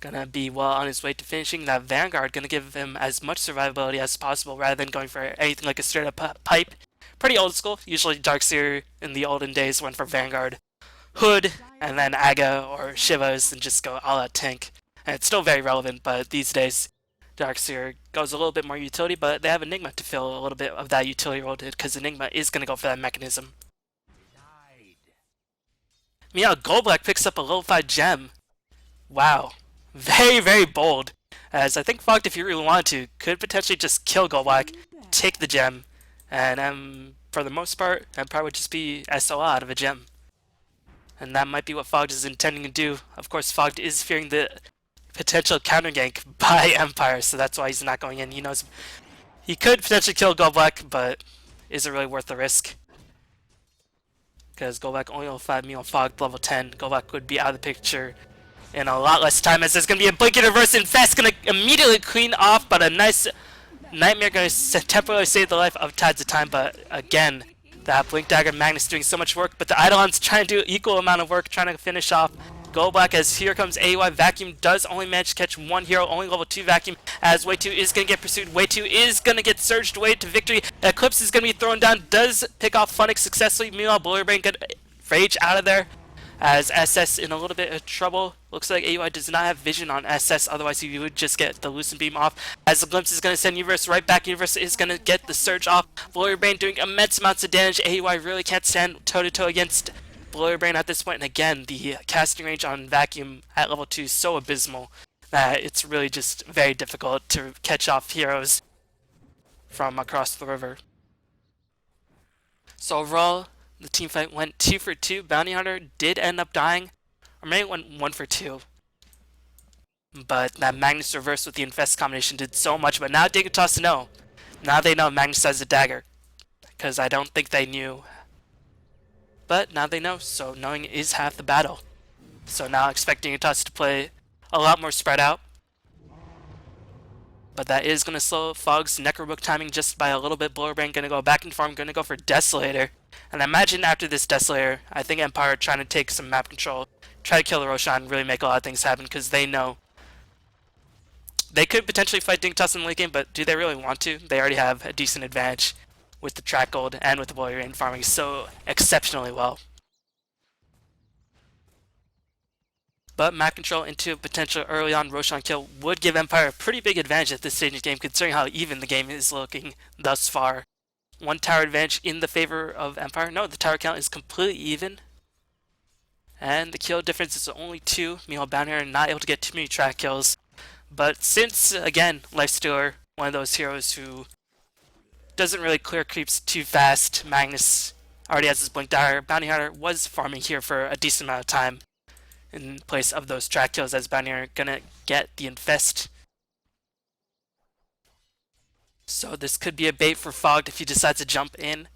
Gonna be well on his way to finishing that Vanguard, gonna give him as much survivability as possible rather than going for anything like a straight up pipe. Pretty old school. Usually Darkseer in the olden days went for Vanguard, Hood, and then Aga or Shivas and just go all out tank. And it's still very relevant, but these days Darkseer goes a little bit more utility, but they have Enigma to fill a little bit of that utility role because Enigma is going to go for that mechanism. Meanwhile, Goldblack picks up a level 5 gem. Wow. Very, very bold. As I think Fogged, if you really wanted to, could potentially just kill Goldblack, take the gem, and for the most part, Empire would just be SO out of a gem. And that might be what Fogged is intending to do. Of course, Fogged is fearing the potential counter gank by Empire, so that's why he's not going in. He knows he could potentially kill Goldblack, but is it really worth the risk? Because Goldblack only level 5, meanwhile Fog level 10. Goldblack would be out of the picture in a lot less time, as there's going to be a Blink Reverse Infest going to immediately clean off, but a nice Nightmare going to temporarily save the life of Tides of Time, but again, that Blink Dagger Magnus doing so much work, but the Eidolon's trying to do equal amount of work, trying to finish off Goldblack as here comes AUI. Vacuum does only manage to catch one hero, only level 2 Vacuum, as Way 2 is going to get pursued. Way 2 is going to get surged away to victory. Eclipse is going to be thrown down, does pick off Funnick successfully. Meanwhile, Blurry Brain could rage out of there as SS in a little bit of trouble. Looks like AUI does not have vision on SS, otherwise he would just get the Lucent Beam off. As the Glimpse is going to send Universe right back, Universe is going to get the Surge off. Blurry Brain doing immense amounts of damage. AUI really can't stand toe-to-toe against Blurry Brain at this point, and again, the casting range on Vacuum at level 2 is so abysmal that it's really just very difficult to catch off heroes from across the river. So overall, the team fight went 2 for 2. Bounty Hunter did end up dying, or maybe it went 1 for 2. But that Magnus Reverse with the Infest combination did so much, but now Dignitas know. Now they know Magnus has a dagger, because I don't think they knew. But now they know, so knowing is half the battle. So now expecting Dignitas to play a lot more spread out. But that is going to slow Fog's Necrobook timing just by a little bit. Blurbrain going to go back in farm, going to go for Desolator. And I imagine after this Desolator, I think Empire trying to take some map control, try to kill the Roshan, really make a lot of things happen, because they know they could potentially fight Dignitas in the late game, but do they really want to? They already have a decent advantage with the track gold and with the Blurbrain farming so exceptionally well. But map control into a potential early on Roshan kill would give Empire a pretty big advantage at this stage of the game, considering how even the game is looking thus far. One tower advantage in the favor of Empire. No, the tower count is completely even. And the kill difference is only 2. Meanwhile, Bounty Hunter not able to get too many track kills. But since, again, Lifestealer, one of those heroes who doesn't really clear creeps too fast, Magnus already has his Blink Dagger, Bounty Hunter was farming here for a decent amount of time in place of those track kills, as Bounty Hunter gonna get the Infest. So this could be a bait for Fogged if he decides to jump in.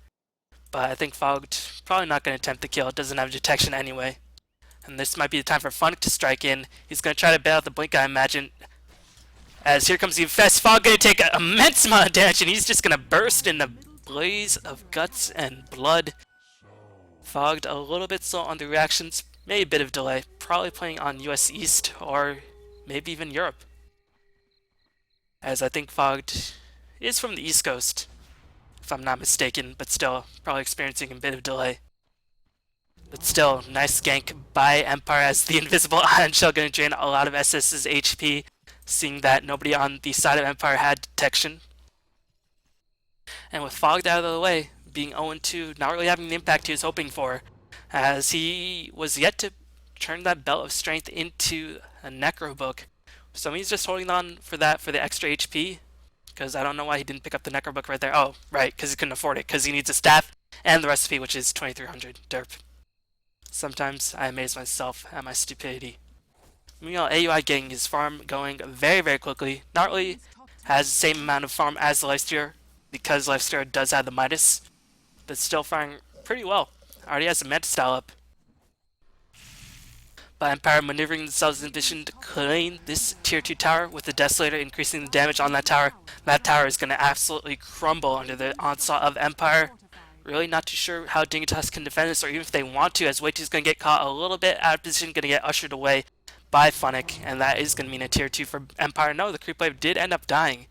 But I think Fogged probably not going to attempt the kill. It doesn't have detection anyway. And this might be the time for Funnick to strike in. He's going to try to bail out the Blink, I imagine. As here comes the Infest. Fogg going to take an immense amount of damage, and he's just going to burst in a blaze of guts and blood. Fogged a little bit slow on the reactions. Maybe a bit of delay. Probably playing on US East or maybe even Europe. As I think Fogged is from the East Coast, if I'm not mistaken, but still probably experiencing a bit of delay. But still, nice gank by Empire as the invisible Ion Shell going to drain a lot of SS's HP, seeing that nobody on the side of Empire had detection. And with Fogged out of the way, being 0-2, not really having the impact he was hoping for, as he was yet to turn that Belt of Strength into a Necrobook. So he's just holding on for that for the extra HP, because I don't know why he didn't pick up the Necrobook right there. Oh, right, because he couldn't afford it, because he needs a staff and the recipe, which is 2300 derp. Sometimes I amaze myself at my stupidity. Meanwhile, AUI getting his farm going very, very quickly. Not really has the same amount of farm as the Lifestealer, because Lifestealer does have the Midas, but still farming pretty well. Already has the Manta style up. But Empire maneuvering themselves in addition to claim this tier 2 tower with the Desolator increasing the damage on that tower. That tower is going to absolutely crumble under the onslaught of Empire. Really not too sure how Dignitas can defend this, or even if they want to, as Wei2's going to get caught a little bit out of position, going to get ushered away by Funnick, and that is going to mean a tier 2 for Empire. No, the creep wave did end up dying.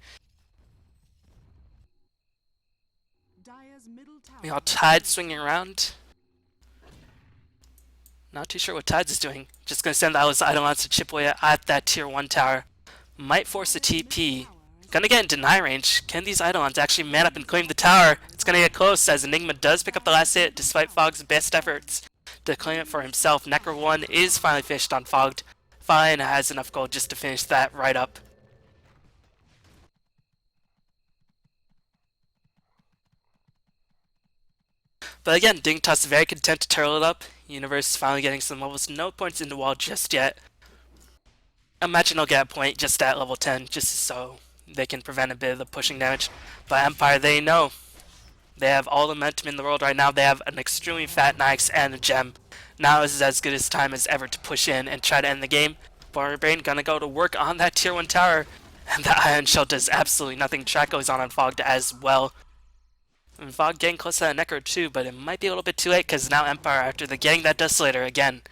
Meanwhile, Tide swinging around. Not too sure what Tides is doing. Just going to send those Eidolons to chip away at that tier 1 tower. Might force a TP. Gonna get in deny range. Can these Eidolons actually man up and claim the tower? It's gonna get close as Enigma does pick up the last hit despite Fogg's best efforts to claim it for himself. Necro 1 is finally finished on Fogged. Fine has enough gold just to finish that right up. But again, Dignitas very content to turtle it up. Universe finally getting some levels. No points in the wall just yet. Imagine he'll get a point just at level 10, just so they can prevent a bit of the pushing damage. But Empire, they know. They have all the momentum in the world right now. They have an extremely fat Nyx and a gem. Now is as good a time as ever to push in and try to end the game. Blurbrain gonna go to work on that tier 1 tower. And the Ion Shell does absolutely nothing. Track goes on Fogged as well. And Fogg getting close to that Necro too, but it might be a little bit too late because now Empire, after the getting that Desolator again,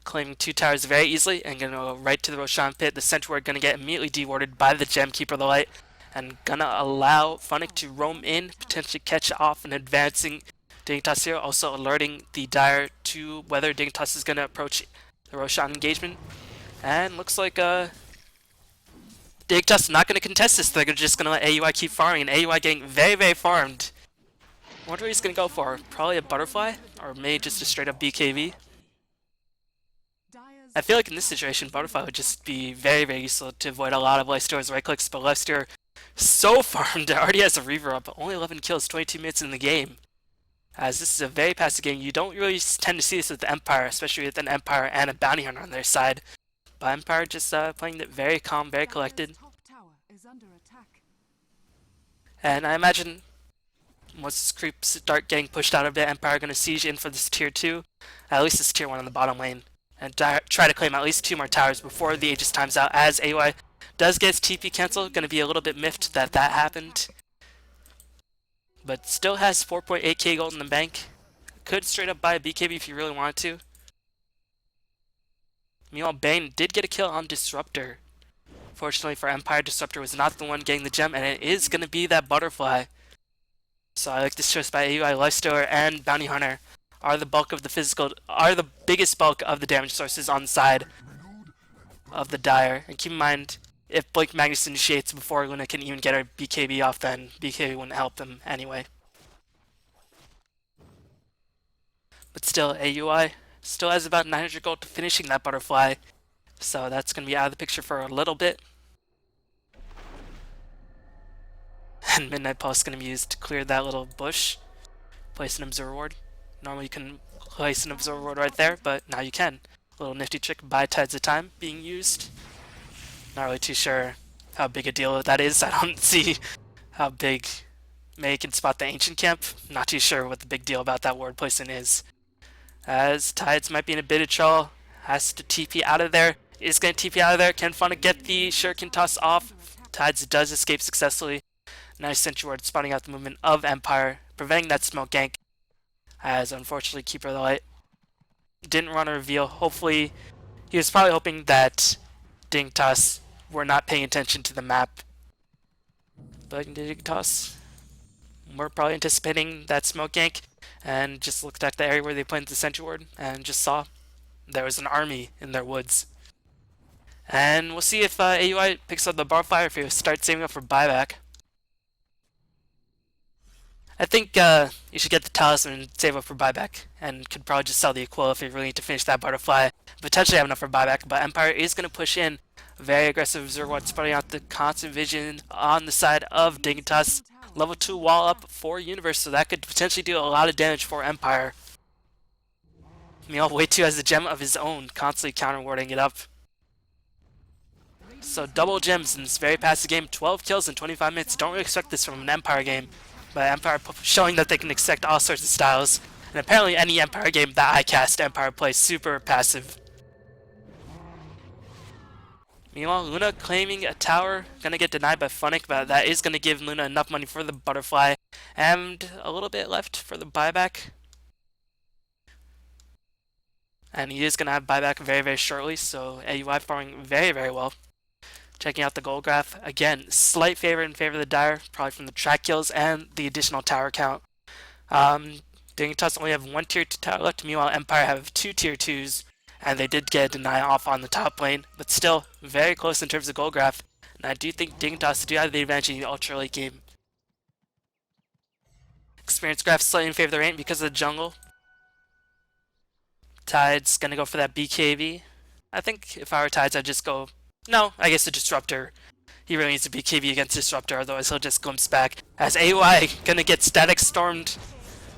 claiming 2 towers very easily and gonna go right to the Roshan pit. The Centaur gonna get immediately dewarded by the Gem Keeper of the Light and gonna allow Funnick to roam in, potentially catch off an advancing Dignitas here, also alerting the Dire to whether Dignitas is gonna approach the Roshan engagement. And looks like Dignitas is not gonna contest this. They're just gonna let AUI keep farming, and AUI getting very, very farmed. I wonder what he's gonna go for. Probably a Butterfly, or maybe just a straight up BKB. I feel like in this situation, Butterfly would just be very, very useful to avoid a lot of Lifestealer's right clicks, but Lifestealer so farmed, already has a Reaver up, only 11 kills, 22 minutes in the game. As this is a very passive game, you don't really tend to see this with the Empire, especially with an Empire and a Bounty Hunter on their side. But Empire just playing it very calm, very collected. And I imagine once this creeps start getting pushed out a bit, Empire going to siege in for this tier 2, at least this tier 1 on the bottom lane, and try to claim at least 2 more towers before the Aegis times out, as AY Does get his TP cancel. Gonna be a little bit miffed that that happened. But still has 4.8k gold in the bank. Could straight up buy a BKB if you really wanted to. Meanwhile, Bane did get a kill on Disruptor. Fortunately for Empire, Disruptor was not the one getting the gem, and it is going to be that Butterfly. So I like this choice by AUI. Lifestealer and Bounty Hunter are the biggest bulk of the damage sources on the side of the Dire. And keep in mind, if Blink Magnus initiates before Luna can even get her BKB off, then BKB wouldn't help them anyway. But still, AUI still has about 900 gold to finishing that Butterfly. So that's going to be out of the picture for a little bit. And Midnight Pulse is going to be used to clear that little bush. Place an Observer Ward. Normally you can place an Observer Ward right there, but now you can. A little nifty trick by Tides of Time being used. Not really too sure how big a deal that is. I don't see how big May can spot the Ancient Camp. Not too sure what the big deal about that ward placement is. As Tides might be in a bit of trouble. Has to TP out of there. Is going to TP out of there. Can Fauna get the Shuriken toss off? Tides does escape successfully. Nice Sentry Ward spawning out the movement of Empire, preventing that smoke gank. As unfortunately Keeper of the Light didn't run a reveal. Hopefully, he was probably hoping that Dignitas were not paying attention to the map. But Dignitas were probably anticipating that smoke gank and just looked at the area where they planted the Sentry Ward and just saw there was an army in their woods. And we'll see if AUI picks up the Barfire if he starts saving up for buyback. I think you should get the Talisman and save up for buyback, and could probably just sell the Aquila if you really need to finish that Butterfly. Potentially have enough for buyback, but Empire is going to push in. Very aggressive Observer Ward, spreading out the constant vision on the side of Dignitas. Level 2 wall up for Universe, so that could potentially do a lot of damage for Empire. Meanwhile, Way 2 has a gem of his own, constantly counter-warding it up. So double gems in this very passive game, 12 kills in 25 minutes. Don't really expect this from an Empire game. But Empire showing that they can expect all sorts of styles. And apparently any Empire game that I cast, Empire plays super passive. Meanwhile, Luna claiming a tower, gonna get denied by Funnick, but that is gonna give Luna enough money for the Butterfly. And a little bit left for the buyback. And he is gonna have buyback very, very shortly, so AUI farming very, very well. Checking out the gold graph, again, slight favor in favor of the Dire, probably from the track kills and the additional tower count. Dignitas only have 1 tier 2 tower left, meanwhile Empire have 2 tier 2s, and they did get a deny off on the top lane, but still very close in terms of gold graph, and I do think Dignitas do have the advantage in the ultra late game. Experience graph slightly in favor of the rain because of the jungle. Tides gonna go for that BKB. I think if I were Tides, I'd just go... No, I guess the Disruptor. He really needs to be KV against Disruptor, otherwise he'll just glimpse back. As AUI gonna get static stormed.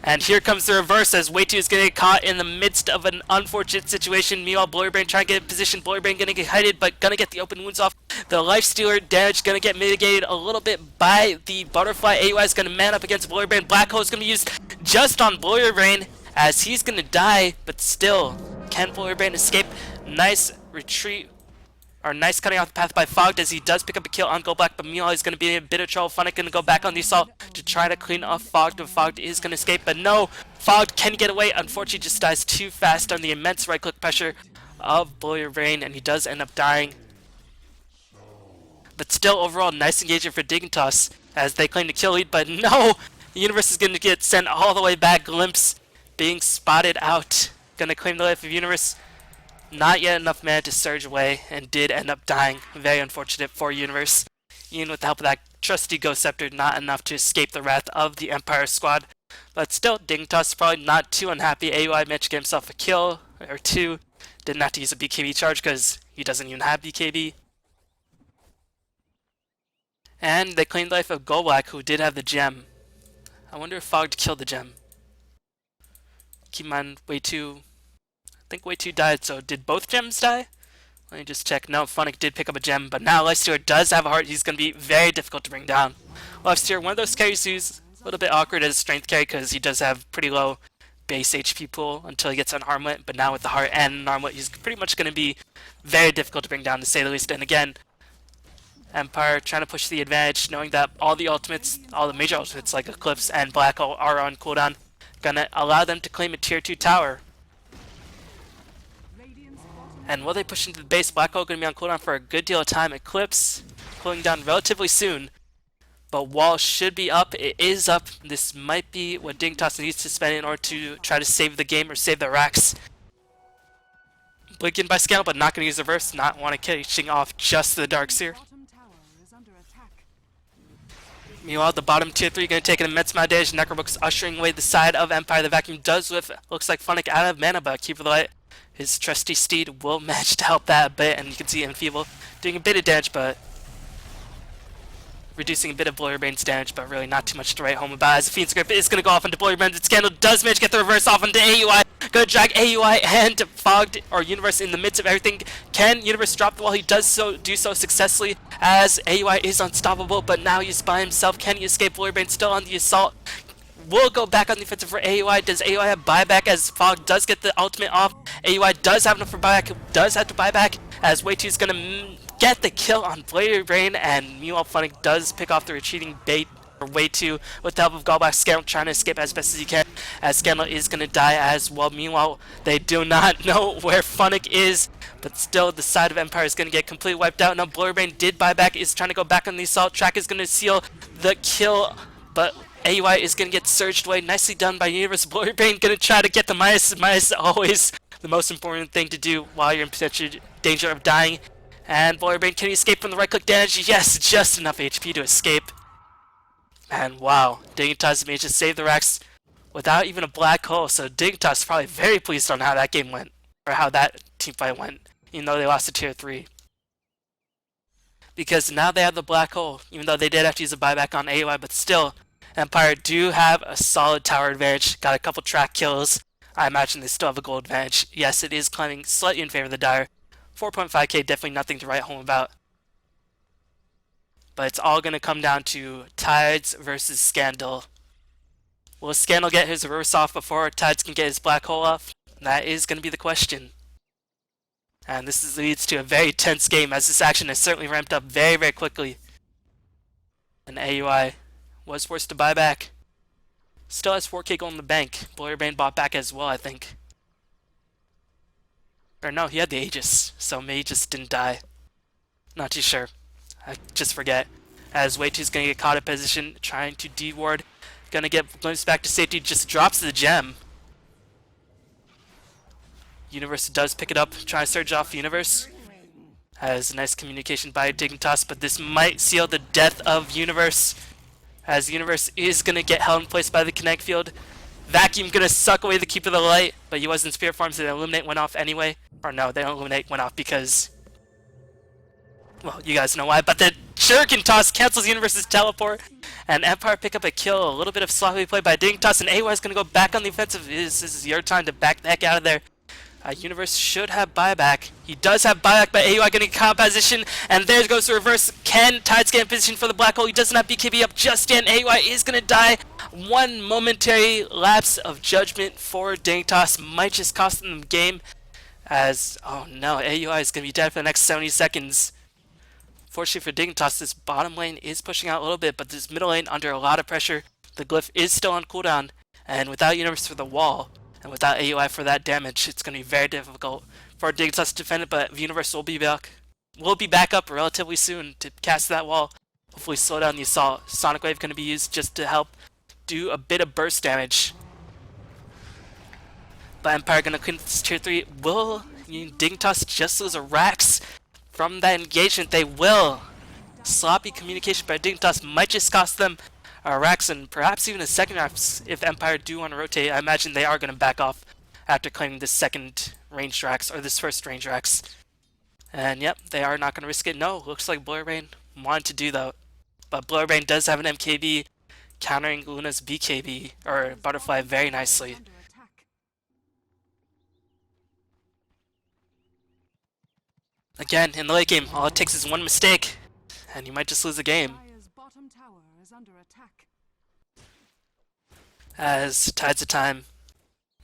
And here comes the reverse as Way 2 is gonna get caught in the midst of an unfortunate situation. Meanwhile, Blurrybrain trying to get in position. Blurrybrain gonna get hided, but gonna get the open wounds off. The Lifestealer damage gonna get mitigated a little bit by the Butterfly. AUI is gonna man up against Blurrybrain. Black Hole is gonna be used just on Blurrybrain as he's gonna die, but still, can Blurrybrain escape? Nice retreat. Or nice cutting off the path by Fogged as he does pick up a kill on Gold Black, but meanwhile he's going to be in a bit of trouble. Funnick going to go back on the assault to try to clean off Fogged, but Fogged is going to escape, but no! Fogged can get away, unfortunately just dies too fast on the immense right click pressure of Blurrybrain, and he does end up dying. But still, overall, nice engagement for Dignitas as they claim the kill lead, but no! The Universe is going to get sent all the way back. Glimpse being spotted out. Going to claim the life of Universe. Not yet enough mana to surge away, and did end up dying. Very unfortunate for Universe. Even with the help of that trusty Ghost Scepter, not enough to escape the wrath of the Empire squad. But still, Dignitas probably not too unhappy. AUI managed to get himself a kill, or 2. Didn't have to use a BKB charge because he doesn't even have BKB. And they claimed the life of Golblack, who did have the gem. I wonder if Fogged killed the gem. Keep in mind, Way 2... I think Way 2 died, so did both gems die? Let me just check. No, Funnick did pick up a gem, but now Lifestealer does have a heart. He's going to be very difficult to bring down. Lifestealer, one of those carries who's a little bit awkward as a strength carry because he does have pretty low base HP pool until he gets an armlet, but now with the heart and an armlet, he's pretty much going to be very difficult to bring down, to say the least. And again, Empire trying to push the advantage, knowing that all the ultimates, all the major ultimates like Eclipse and Black Hole are on cooldown. Gonna allow them to claim a tier 2 tower. And while they push into the base, Black Hole gonna be on cooldown for a good deal of time. Eclipse cooling down relatively soon. But wall should be up. It is up. This might be what Dignitas needs to spend in order to try to save the game or save the racks. Blink in by scale, but not going to use the reverse. Not want to catching off just the Darkseer. Meanwhile, the bottom tier 3 going to take an immense amount of damage. Necrobook's ushering away the side of Empire. The vacuum does lift. Looks like Funnick out of mana, but Keeper of the Light, his trusty steed, will manage to help that a bit. And you can see Enfeeble doing a bit of damage, but reducing a bit of Blurbane's damage, but really not too much to write home about, as the Fiend's Grip is going to go off into Blurrbane. Scandal does manage to get the reverse off into AUI. Going to drag AUI and Fogged, or Universe, in the midst of everything. Can Universe drop the wall? He does do so successfully, as AUI is unstoppable, but now he's by himself. Can he escape? Blurrbane still on the assault. Will go back on the offensive for AUI. Does AUI have buyback, as Fog does get the ultimate off? AUI does have enough for buyback, does have to buy back, as Way 2 is going to get the kill on Blurrbane, and meanwhile Funnick does pick off the retreating bait or Way 2 with the help of Gallback. Scandal trying to escape as best as he can, as Scandal is going to die as well. Meanwhile, they do not know where Funnick is, but still the side of Empire is going to get completely wiped out. Now Blurrbane did buy back, is trying to go back on the assault. Track is going to seal the kill, but AUI is going to get surged away. Nicely done by Universe. Blurrbane going to try to get the minus. Minus always the most important thing to do while you're in potential danger of dying. And Blurrbane, can he escape from the right click damage? Yes, just enough HP to escape. And wow, Dignitas managed to save the racks without even a black hole. So Dignitas is probably very pleased on how that game went, or how that teamfight went, even though they lost to tier 3. Because now they have the black hole, even though they did have to use a buyback on AUI, but still, Empire do have a solid tower advantage. Got a couple track kills. I imagine they still have a gold advantage. Yes, it is climbing slightly in favor of the Dire. 4.5k, definitely nothing to write home about. But it's all going to come down to Tides versus Scandal. Will Scandal get his reverse off before Tides can get his black hole off? That is going to be the question. And this leads to a very tense game, as this action has certainly ramped up very, very quickly. And AUI was forced to buy back. Still has 4k gold in the bank. Blurrbane bought back as well, I think. Or no, he had the Aegis, so maybe he just didn't die. Not too sure. I just forget. As Way 2's gonna get caught in position, trying to D-ward. Gonna get glimpsed back to safety, just drops the gem. Universe does pick it up, trying to surge off Universe. Has nice communication by Dignitas, but this might seal the death of Universe, as Universe is gonna get held in place by the Kinetic Field. Vacuum gonna suck away the Keeper of the Light, but he was in Spirit Form, so the Illuminate went off anyway. Or no, the Illuminate went off because, well, you guys know why. But the Shuriken Toss cancels Universe's teleport, and Empire pick up a kill. A little bit of sloppy play by Dignitas, and AY is gonna go back on the offensive. This is your time to back the heck out of there. Universe should have buyback. He does have buyback, but AUI getting caught position, and there goes the reverse. Can Tides get in position for the black hole? He doesn't have BKB up just yet. AUI is going to die. One momentary lapse of judgment for Dignitas might just cost them the game, as, oh no, AUI is going to be dead for the next 70 seconds. Fortunately for Dignitas, this bottom lane is pushing out a little bit, but this middle lane under a lot of pressure. The glyph is still on cooldown, and without Universe for the wall, and without AUI for that damage, it's going to be very difficult for Dignitas to defend it, but Universe will be back. Will be back up relatively soon to cast that wall. Hopefully slow down the assault. Sonic Wave going to be used just to help do a bit of burst damage. But Empire going to clean this tier 3. Will Dignitas just lose a Rax from that engagement? They will. Sloppy communication by Dignitas might just cost them Rax, and perhaps even a second Rax if Empire do want to rotate. I imagine they are going to back off after claiming this second range Rax, or this first range Rax. And yep, they are not going to risk it. No, looks like Blurrbane wanted to do that. But Blurrbane does have an MKB, countering Luna's BKB, or Butterfly, very nicely. Again, in the late game, all it takes is one mistake, and you might just lose the game. As Tides of Time,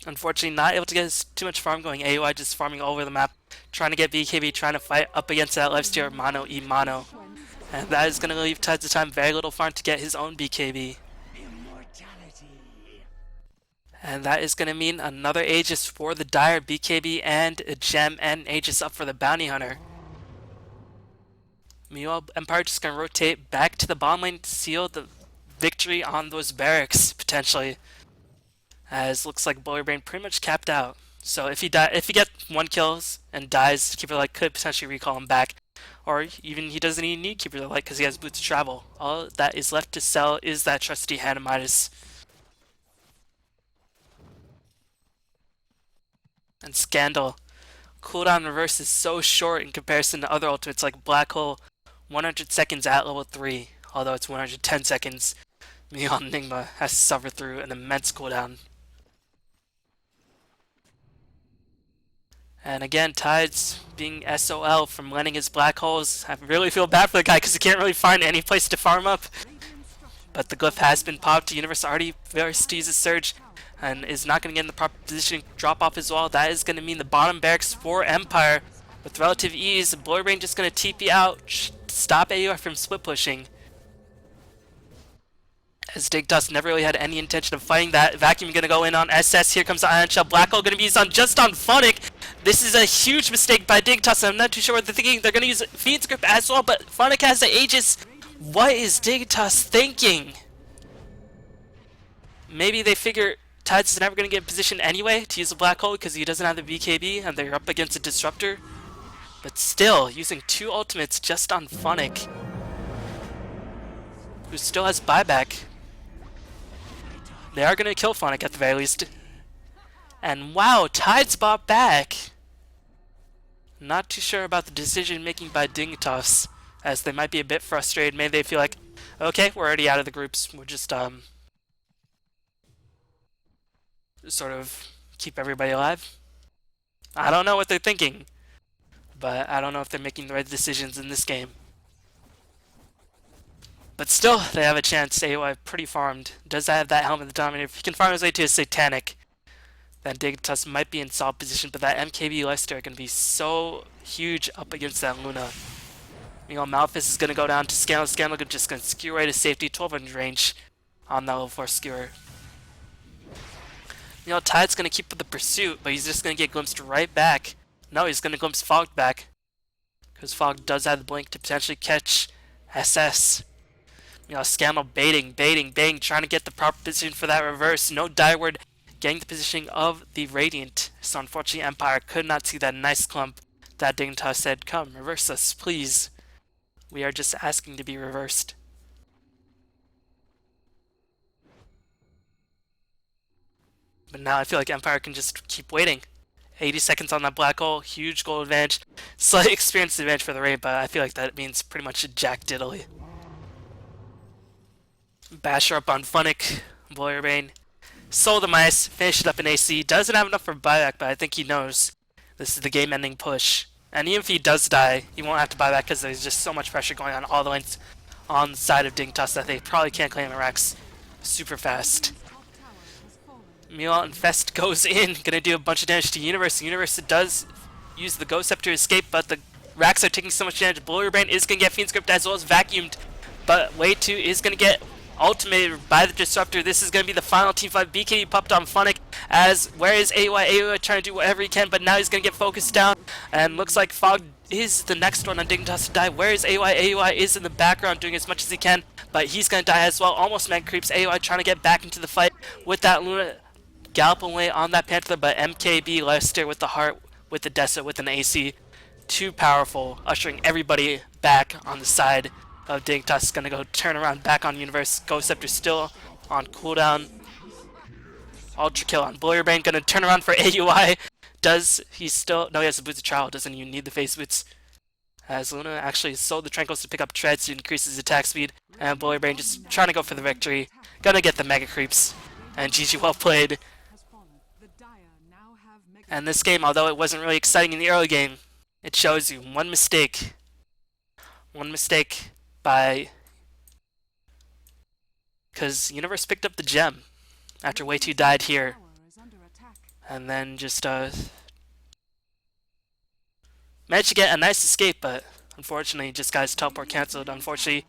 unfortunately not able to get too much farm going. AUI just farming all over the map, trying to get BKB, trying to fight up against that lifesteal Mono E Mono. And that is going to leave Tides of Time very little farm to get his own BKB. And that is going to mean another Aegis for the Dire BKB and a gem and an Aegis up for the Bounty Hunter. Meanwhile, Empire just going to rotate back to the bottom lane to seal the victory on those barracks, potentially. As looks like Bullerbrain pretty much capped out. So if he gets 1 kills and dies, Keeper Light could potentially recall him back. Or even he doesn't even need Keeper Light because he has Boots of Travel. All that is left to sell is that trusty Hand of Midas. And Scandal. Cooldown reverse is so short in comparison to other ultimates like Black Hole, 100 seconds at level 3, although it's 110 seconds. Meanwhile, Enigma has to suffer through an immense cooldown. And again, Tides being SOL from landing his black holes. I really feel bad for the guy because he can't really find any place to farm up. But the glyph has been popped. Universe already versed to use a surge and is not going to get in the proper position. Drop off as well. That is going to mean the bottom barracks for Empire with relative ease. Bullerbrain just going to TP out, stop AUR from split pushing. As Dignitas never really had any intention of fighting that. Vacuum going to go in on SS. Here comes the Ion Shell. Black Hole going to be used on just on Phonic. This is a huge mistake by Dignitas. I'm not too sure what they're thinking. They're going to use Fiend's Grip as well, but Phonic has the Aegis. What is Dignitas thinking? Maybe they figure Tides is never going to get in position anyway to use a Black Hole because he doesn't have the BKB and they're up against a Disruptor. But still, using 2 ultimates just on Phonic, who still has buyback. They are going to kill Phonic at the very least. And wow, Tides bought back. Not too sure about the decision making by Dignitas, as they might be a bit frustrated. Maybe they feel like, okay, we're already out of the groups. We'll just sort of keep everybody alive. I don't know what they're thinking, but I don't know if they're making the right decisions in this game. But still, they have a chance. AOI pretty farmed. Does have that Helmet of the Dominator. If he can farm his way to a Satanic, then Dignitas might be in solid position. But that MKB Lester can be so huge up against that Luna. You know, Malphus is going to go down to Scandal. Scandal just going to skewer away to safety. 1200 range on that level 4 skewer. You know, Tide's going to keep with the pursuit, but he's just going to get glimpsed right back. No, he's going to glimpse Fog back. Because Fog does have the blink to potentially catch SS. You know, Scandal baiting, trying to get the proper position for that reverse. No die word, getting the positioning of the Radiant. So unfortunately, Empire could not see that nice clump that Dignitas said, come, reverse us, please. We are just asking to be reversed. But now I feel like Empire can just keep waiting. 80 seconds on that black hole, huge gold advantage. Slight experience advantage for the Radiant, but I feel like that means pretty much a jack diddly. Basher up on Phonic, Bullerbrain. Sold the mice, finish it up in AC. Doesn't have enough for buyback, but I think he knows this is the game-ending push. And even if he does die, he won't have to buy back because there's just so much pressure going on all the lanes on the side of Dignitas that they probably can't claim a Rex super fast. Meanwhile, Infest goes in, gonna do a bunch of damage to Universe. Universe does use the Ghost Scepter to escape, but the Racks are taking so much damage. Bullerbrain is gonna get Fiend Script as well as vacuumed, but Wave 2 is gonna get ultimated by the Disruptor. This is going to be the final Team 5 BKB popped on Phonic, as where is AOI? AOI trying to do whatever he can, but now he's going to get focused down, and looks like Fog is the next one on Dignitas to die. Where is AOI? AOI is in the background doing as much as he can, but he's going to die as well. Almost Mega Creeps. AOI trying to get back into the fight with that Luna galloping away on that Panther, but MKB Lester with the heart, with the Dessa, with an AC. Too powerful, ushering everybody back on the side of Dignitas. Is going to go turn around back on Universe. Ghost Scepter still on cooldown. Ultra kill on Bullerbrain. Going to turn around for AUI. Does he still... No, he has the Boots of Travel. Doesn't even need the face boots. As Luna actually sold the Tranquils to pick up treads to increase his attack speed. And Bullerbrain just trying to go for the victory. Gonna get the Mega Creeps. And GG, well played. And this game, although it wasn't really exciting in the early game, it shows you one mistake by... Because Universe picked up the gem after Wave 2 died here. And then just managed to get a nice escape, but Unfortunately, just got his teleport cancelled. Unfortunately,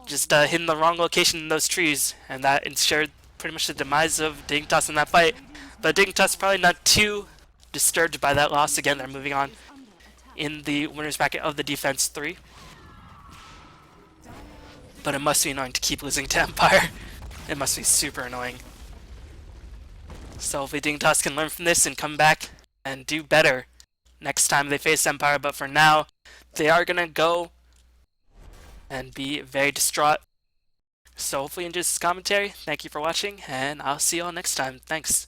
just hitting the wrong location in those trees, and that ensured pretty much the demise of Dignitas in that fight. But Dignitas probably not too disturbed by that loss. Again, they're moving on in the winners bracket of the Defense 3. But it must be annoying to keep losing to Empire. It must be super annoying. So hopefully Dignitas can learn from this and come back and do better next time they face Empire. But for now, they are going to go and be very distraught. So hopefully in just commentary, thank you for watching, and I'll see you all next time. Thanks.